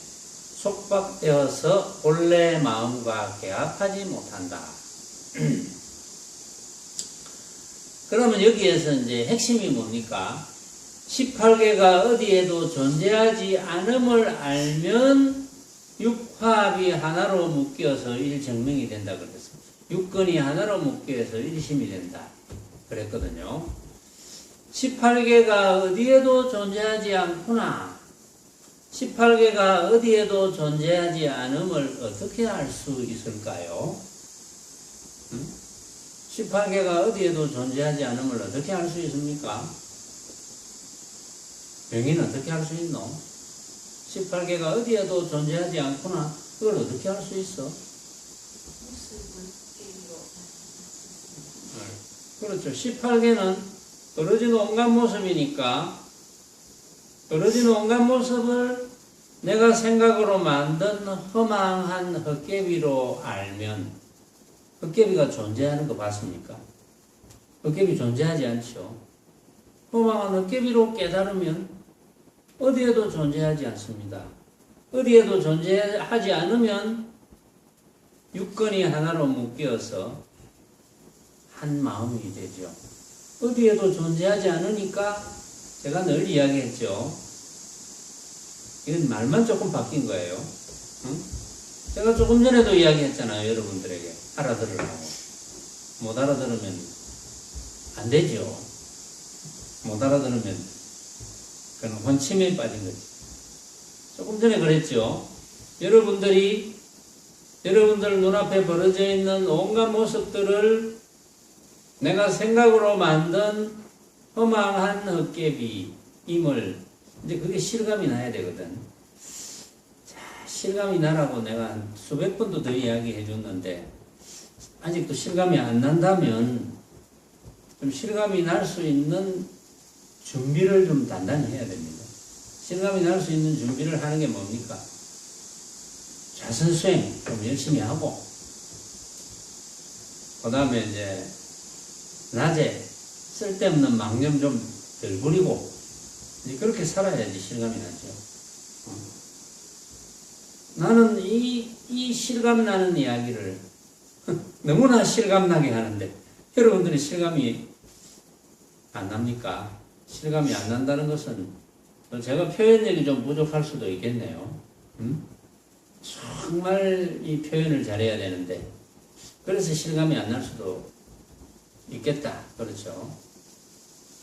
속박되어서 본래 마음과 개합하지 못한다. 그러면 여기에서 이제 핵심이 뭡니까? 18개가 어디에도 존재하지 않음을 알면 육화합이 하나로 묶여서 일정명이 된다 그랬습니다. 육근이 하나로 묶여서 일심이 된다 그랬거든요. 18개가 어디에도 존재하지 않구나. 18개가 어디에도 존재하지 않음을 어떻게 알 수 있을까요? 18개가 어디에도 존재하지 않음을 어떻게 알 수 있습니까? 명의는 어떻게 알 수 있노? 18개가 어디에도 존재하지 않구나. 그걸 어떻게 알 수 있어? 그렇죠. 18개는 떨어진 온갖 모습이니까 떨어진 온갖 모습을 내가 생각으로 만든 허망한 헛개비로 알면, 헛개비가 존재하는 거 봤습니까? 헛개비 존재하지 않죠. 허망한 헛개비로 깨달으면 어디에도 존재하지 않습니다. 어디에도 존재하지 않으면 육근이 하나로 묶여서 한 마음이 되죠. 어디에도 존재하지 않으니까 제가 늘 이야기했죠. 이건 말만 조금 바뀐 거예요. 응? 제가 조금 전에도 이야기했잖아요. 여러분들에게 알아들으라고. 못 알아들으면 안 되죠. 못 알아들으면 그건 혼침에 빠진 거지. 조금 전에 그랬죠. 여러분들 눈앞에 벌어져 있는 온갖 모습들을 내가 생각으로 만든 허망한 헛개비임을, 이제 그게 실감이 나야 되거든. 자, 실감이 나라고 내가 한 수백 번도 더 이야기해 줬는데 아직도 실감이 안 난다면 좀 실감이 날 수 있는 준비를 좀 단단히 해야 됩니다. 실감이 날 수 있는 준비를 하는 게 뭡니까? 자선수행 좀 열심히 하고, 그 다음에 이제 낮에 쓸데없는 망념 좀 덜 부리고, 이제 그렇게 살아야지 실감이 나죠. 나는 이 실감 나는 이야기를 너무나 실감 나게 하는데 여러분들이 실감이 안 납니까? 실감이 안 난다는 것은 제가 표현력이 좀 부족할 수도 있겠네요. 정말 이 표현을 잘해야 되는데 그래서 실감이 안 날 수도 있겠다. 그렇죠?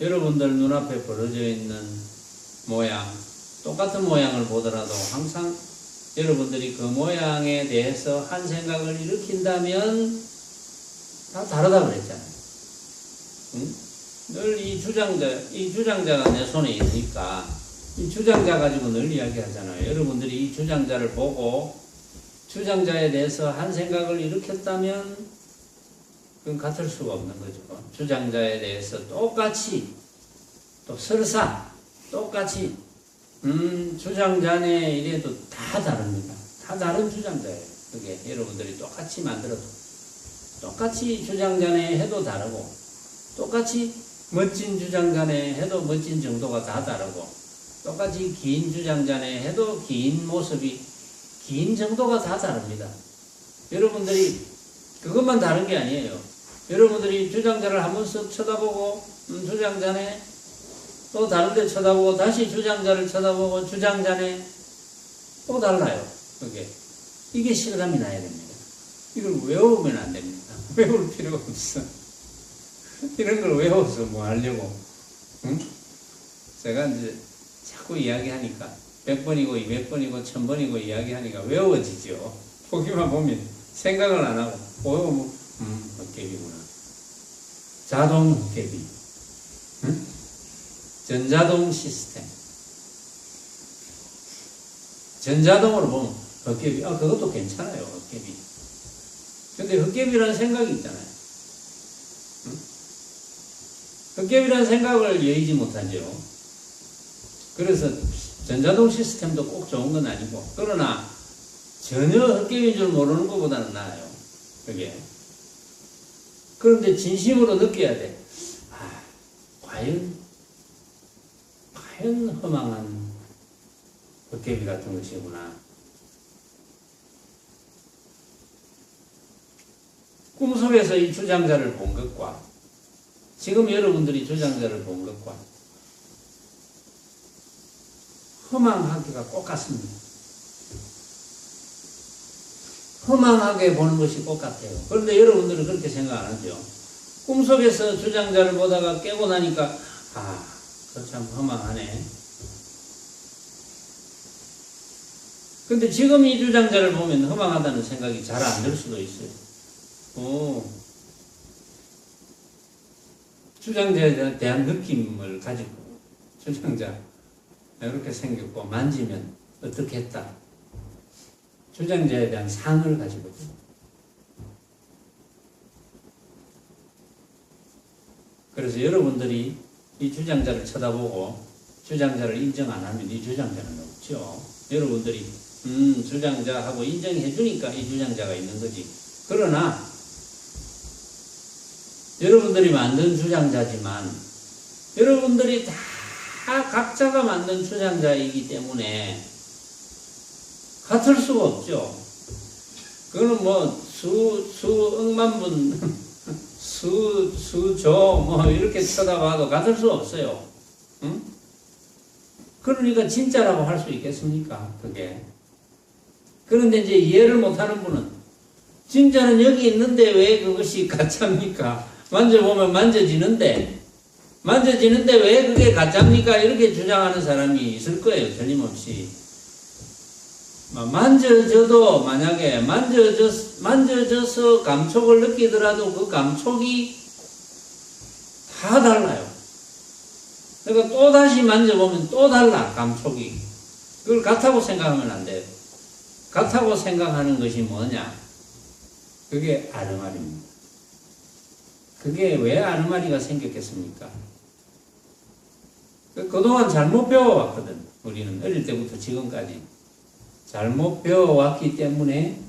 여러분들 눈앞에 벌어져 있는 모양, 똑같은 모양을 보더라도 항상 여러분들이 그 모양에 대해서 한 생각을 일으킨다면 다 다르다 그랬잖아요. 늘 이 주장자가 내 손에 있으니까 이 주장자 가지고 늘 이야기하잖아요. 여러분들이 이 주장자를 보고 주장자에 대해서 한 생각을 일으켰다면 그건 같을 수가 없는 거죠. 주장자에 대해서 똑같이 또 설사 똑같이 주장자네 이래도 다 다릅니다. 다 다른 주장자예요. 그게 여러분들이 똑같이 만들어도 똑같이 주장자네 해도 다르고 똑같이 멋진 주장자네 해도 멋진 정도가 다 다르고 똑같이 긴 주장자네 해도 긴 모습이 긴 정도가 다 다릅니다. 여러분들이 그것만 다른 게 아니에요. 여러분들이 주장자를 한번 쓱 쳐다보고 주장자네 또 다른 데 쳐다보고 다시 주장자를 쳐다보고 주장자네 또 달라요. 그게 이게 실감이 나야 됩니다. 이걸 외우면 안 됩니다. 외울 필요가 없어. 이런 걸 외워서 뭐 하려고. 응? 제가 이제 자꾸 이야기하니까 100번이고 200번이고 1000번이고 이야기하니까 외워지죠. 보기만 보면 생각을 안 하고 헛개비구나. 자동 헛개비. 응? 전자동 시스템. 전자동으로 보면 헛개비. 그것도 괜찮아요. 헛개비. 근데 헛개비라는 생각이 있잖아요. 응? 헛개비라는 생각을 여의지 못하죠. 그래서 전자동 시스템도 꼭 좋은 건 아니고, 그러나 전혀 헛개비인 줄 모르는 것보다는 나아요. 그게. 그런데 진심으로 느껴야 돼. 과연 허망한 헛개비 같은 것이구나. 꿈속에서 이 주장자를 본 것과 지금 여러분들이 주장자를 본 것과 허망하기가 꼭 같습니다. 허망하게 보는 것이 꼭 같아요. 그런데 여러분들은 그렇게 생각 안 하죠. 꿈속에서 주장자를 보다가 깨고 나니까 그거 참 허망하네. 근데 지금 이 주장자를 보면 허망하다는 생각이 잘 안 들 수도 있어요. 주장자에 대한 느낌을 가지고 주장자 이렇게 생겼고 만지면 어떻게 했다. 주장자에 대한 상을 가지고. 그래서 여러분들이 이 주장자를 쳐다보고 주장자를 인정 안 하면 이 주장자는 없죠. 여러분들이 주장자하고 인정해 주니까 이 주장자가 있는 거지. 그러나 여러분들이 만든 주장자지만 여러분들이 다 각자가 만든 주장자이기 때문에 같을 수가 없죠. 그거는 뭐 수억만 분 수조 뭐 이렇게 쳐다봐도 같을 수 없어요. 응? 그러니까 진짜라고 할 수 있겠습니까? 그게. 그런데 이제 이해를 못하는 분은 진짜는 여기 있는데 왜 그것이 가짜입니까? 만져보면 만져지는데 왜 그게 가짜입니까? 이렇게 주장하는 사람이 있을 거예요. 틀림없이. 만져져도 만약에 만져져서 감촉을 느끼더라도 그 감촉이 다 달라요. 그러니까 또 다시 만져보면 또 달라, 감촉이. 그걸 같다고 생각하면 안 돼요. 같다고 생각하는 것이 뭐냐? 그게 아르마리입니다. 그게 왜 아르마리가 생겼겠습니까? 그동안 잘못 배워왔거든. 우리는 어릴 때부터 지금까지 잘못 배워왔기 때문에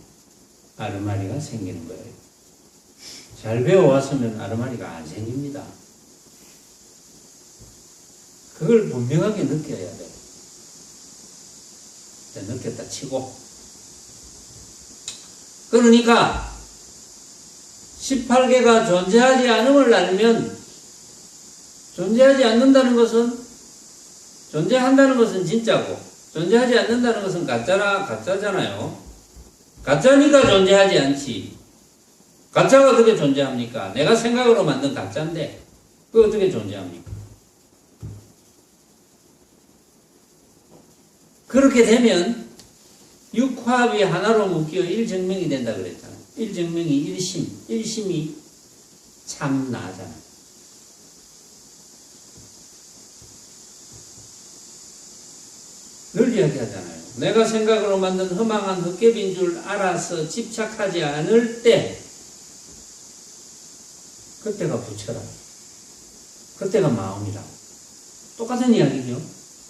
아르마리가 생기는 거예요. 잘 배워왔으면 아르마리가 안 생깁니다. 그걸 분명하게 느껴야 돼요. 느꼈다 치고. 그러니까 18개가 존재하지 않음을 알면 존재하지 않는다는 것은 존재한다는 것은 진짜고 존재하지 않는다는 것은 가짜잖아요. 가짜니까 존재하지 않지. 가짜가 어떻게 존재합니까? 내가 생각으로 만든 가짜인데 그거 어떻게 존재합니까? 그렇게 되면 육화합이 하나로 묶여 일증명이 된다 그랬잖아요. 일증명이 일심이 참 나잖아요. 늘 이야기하잖아요. 내가 생각으로 만든 허망한 헛개비인 줄 알아서 집착하지 않을 때 그때가 부처라. 그때가 마음이라. 똑같은 이야기죠.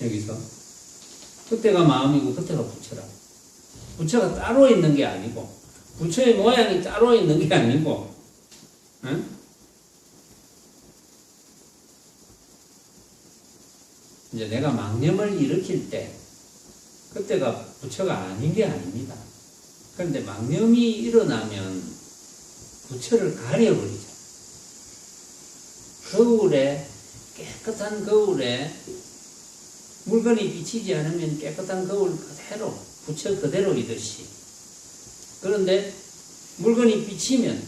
여기서. 그때가 마음이고 그때가 부처라. 부처가 따로 있는 게 아니고 부처의 모양이 따로 있는 게 아니고 응? 이제 내가 망념을 일으킬 때 그때가 부처가 아닌 게 아닙니다. 그런데 망념이 일어나면 부처를 가려버리죠. 깨끗한 거울에 물건이 비치지 않으면 깨끗한 거울 그대로 부처 그대로 이듯이. 그런데 물건이 비치면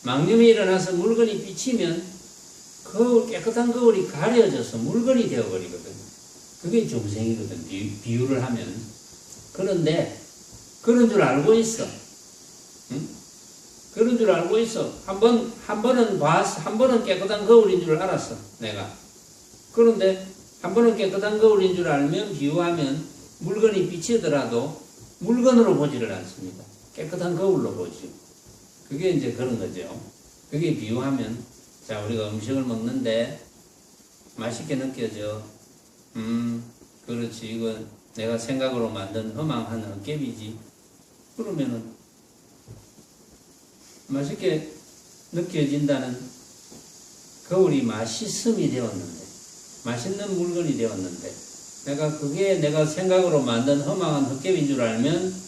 망념이 일어나서 물건이 비치면 깨끗한 거울이 가려져서 물건이 되어버리거든. 그게 중생이거든. 비유를 하면. 그런데 그런 줄 알고 있어. 응? 그런 줄 알고 있어. 한 번은 봤어. 한 번은 깨끗한 거울인 줄 알았어. 내가. 그런데 한 번은 깨끗한 거울인 줄 알면 비유하면 물건이 비치더라도 물건으로 보지를 않습니다. 깨끗한 거울로 보죠. 그게 이제 그런 거죠. 그게 비유하면, 자, 우리가 음식을 먹는데 맛있게 느껴져. 그렇지. 이건 내가 생각으로 만든 허망한 헛개비지. 그러면은 맛있게 느껴진다는 거울이 맛있음이 되었는데, 맛있는 물건이 되었는데, 그게 내가 생각으로 만든 허망한 헛개비인 줄 알면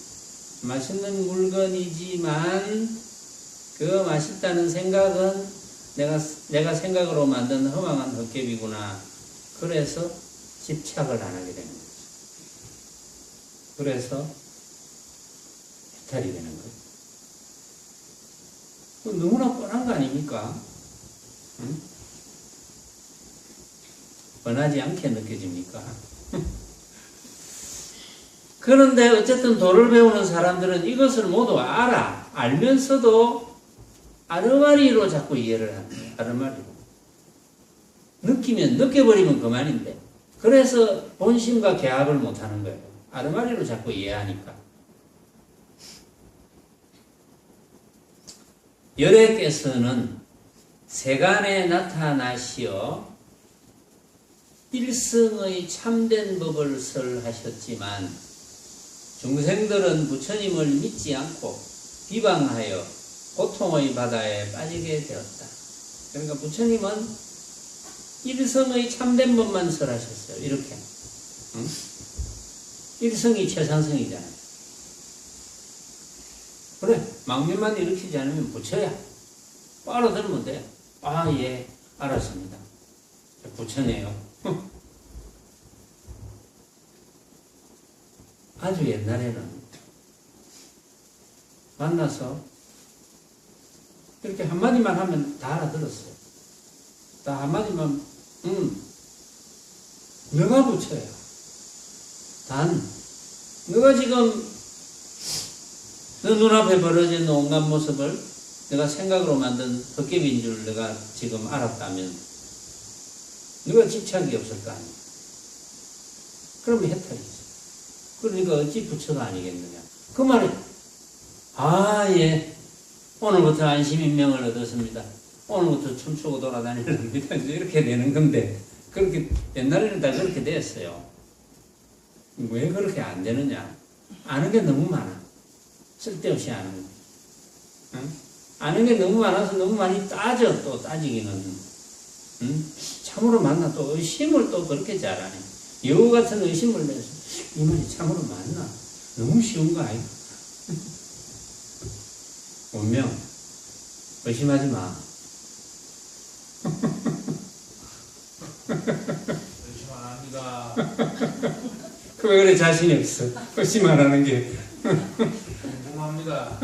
맛있는 물건이지만 그 맛있다는 생각은 내가 생각으로 만든 허망한 헛개비구나. 그래서 집착을 안 하게 되는 거죠. 그래서 해탈이 되는 거예요. 너무나 뻔한 거 아닙니까? 응? 뻔하지 않게 느껴집니까? 그런데 어쨌든 도를 배우는 사람들은 이것을 모두 알면서도 아르마리로 자꾸 이해를 합니다. 아르마리로. 느껴버리면 그만인데. 그래서 본심과 개합을 못하는 거예요. 아르마리로 자꾸 이해하니까. 열애께서는 세간에 나타나시어 일승의 참된 법을 설하셨지만 중생들은 부처님을 믿지 않고 비방하여 고통의 바다에 빠지게 되었다. 그러니까 부처님은 일성의 참된 법만 설하셨어요. 이렇게. 응? 일성이 최상승이잖아요. 그래, 망념만 일으키지 않으면 부처야. 알아들으면 돼. 아, 예, 알았습니다. 부처네요. 아주 옛날에는 만나서 이렇게 한마디만 하면 다 알아들었어요. 다 한마디만, 너가 부처야. 단, 너가 지금 너 눈앞에 벌어진 온갖 모습을 내가 생각으로 만든 헛개비인 줄 내가 지금 알았다면 너가 집착이 없을 거 아니야. 그러면 해탈이지. 그러니까 어찌 부처가 아니겠느냐. 그 말에 아, 예, 오늘부터 안심인명을 얻었습니다. 오늘부터 춤추고 돌아다니랍니다. 이렇게 되는 건데 그렇게 옛날에는 다 그렇게 됐어요. 왜 그렇게 안 되느냐. 아는 게 너무 많아. 쓸데없이 아는 거. 응? 아는 게 너무 많아서 너무 많이 따져. 또 따지기는. 응? 참으로 맞나. 또 의심을 또 그렇게 잘하네. 여우 같은 의심을 내서 이 말이 참으로 맞나. 너무 쉬운 거 아니야? 분명 의심하지 마. 의심 안 합니다. 왜 그래 자신이 없어. 의심 안 하는 게. 궁금합니다.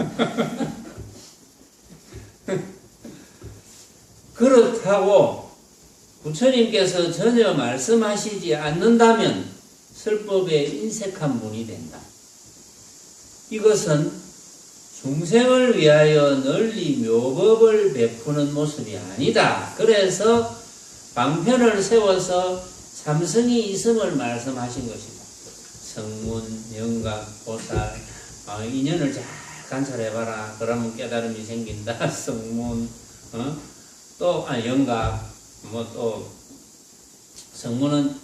그렇다고 부처님께서 전혀 말씀하시지 않는다면 설법에 인색한 분이 된다. 이것은 중생을 위하여 널리 묘법을 베푸는 모습이 아니다. 그래서 방편을 세워서 삼성이 있음을 말씀하신 것이다. 성문, 영각, 보살, 인연을 잘 관찰해봐라. 그러면 깨달음이 생긴다. 성문, 영각, 또 성문은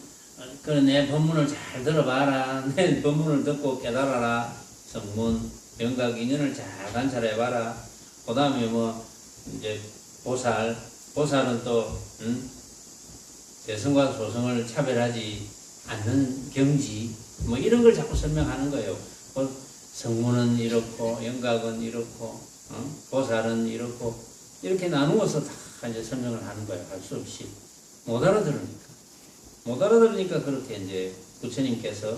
내 법문을 잘 들어봐라. 내 법문을 듣고 깨달아라. 성문, 영각, 인연을 잘 관찰해봐라. 그 다음에 이제 보살은 또 대성과 소성을 차별하지 않는 경지, 이런 걸 자꾸 설명하는 거예요. 성문은 이렇고, 영각은 이렇고, 보살은 이렇고, 이렇게 나누어서 다 이제 설명을 하는 거예요. 할 수 없이. 못 알아들으니까 그렇게 이제 부처님께서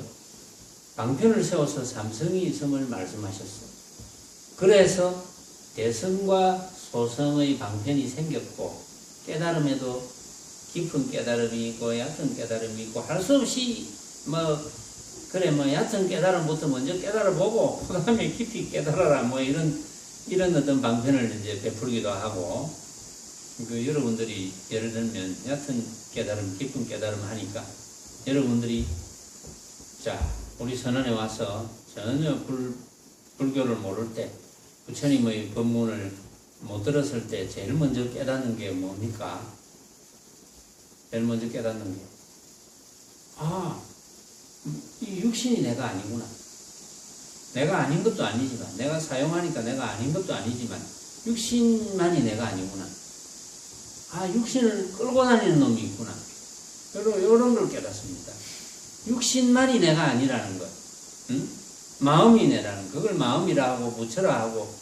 방편을 세워서 삼성이 있음을 말씀하셨어요. 그래서 대성과 소성의 방편이 생겼고 깨달음에도 깊은 깨달음이 있고 얕은 깨달음이 있고 할 수 없이 그래 얕은 깨달음부터 먼저 깨달아보고 그 다음에 깊이 깨달아라 이런 어떤 방편을 이제 베풀기도 하고 여러분들이 예를 들면 얕은 깨달음 깊은 깨달음 하니까 여러분들이 자 우리 선언에 와서 전혀 불교를 모를 때 부처님의 법문을 못 들었을 때 제일 먼저 깨닫는 게 뭡니까? 제일 먼저 깨닫는 게 이 육신이 내가 아니구나. 내가 아닌 것도 아니지만 내가 사용하니까 내가 아닌 것도 아니지만 육신만이 내가 아니구나. 육신을 끌고 다니는 놈이 있구나. 이런 걸 깨닫습니다. 육신만이 내가 아니라는 것. 마음이 내라는 그걸 마음이라 하고 부처라 하고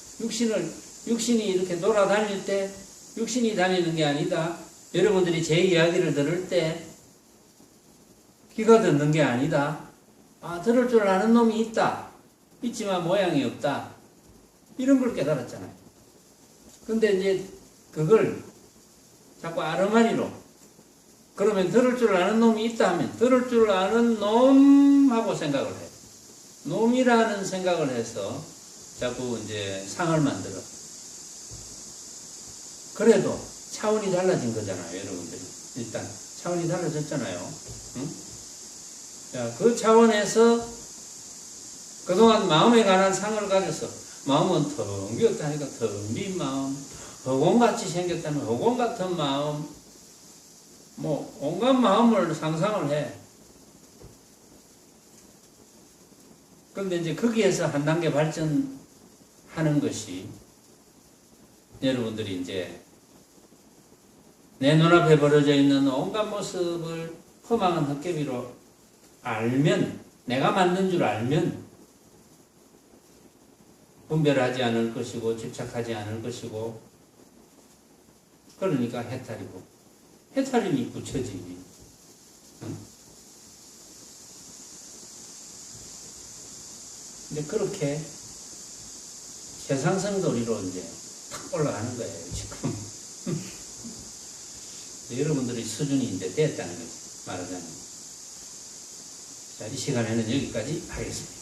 육신이 이렇게 돌아다닐 때 육신이 다니는 게 아니다. 여러분들이 제 이야기를 들을 때 귀가 듣는 게 아니다. 들을 줄 아는 놈이 있다. 있지만 모양이 없다. 이런 걸 깨달았잖아요. 근데 이제 그걸 자꾸 아르마니로 그러면 들을 줄 아는 놈이 있다 하면 들을 줄 아는 놈하고 생각을 해요. 놈이라는 생각을 해서 자꾸 이제 상을 만들어. 그래도 차원이 달라진 거잖아요, 여러분들이. 일단 차원이 달라졌잖아요. 응? 자, 그 차원에서 그동안 마음에 관한 상을 가져서 마음은 텅 비었다니까 텅 빈 마음, 허공같이 생겼다는 허공 같은 마음, 온갖 마음을 상상을 해. 그런데 이제 거기에서 한 단계 발전하는 것이 여러분들이 이제 내 눈앞에 벌어져 있는 온갖 모습을 허망한 헛개비로 알면, 내가 만든 줄 알면 분별하지 않을 것이고 집착하지 않을 것이고 그러니까 해탈이고 해탈이니 부처지. 응? 근데 그렇게 세상성 도리로 이제 탁 올라가는 거예요, 지금. 여러분들의 수준이 이제 됐다는 거지, 말하자면. 자, 이 시간에는 여기까지 하겠습니다.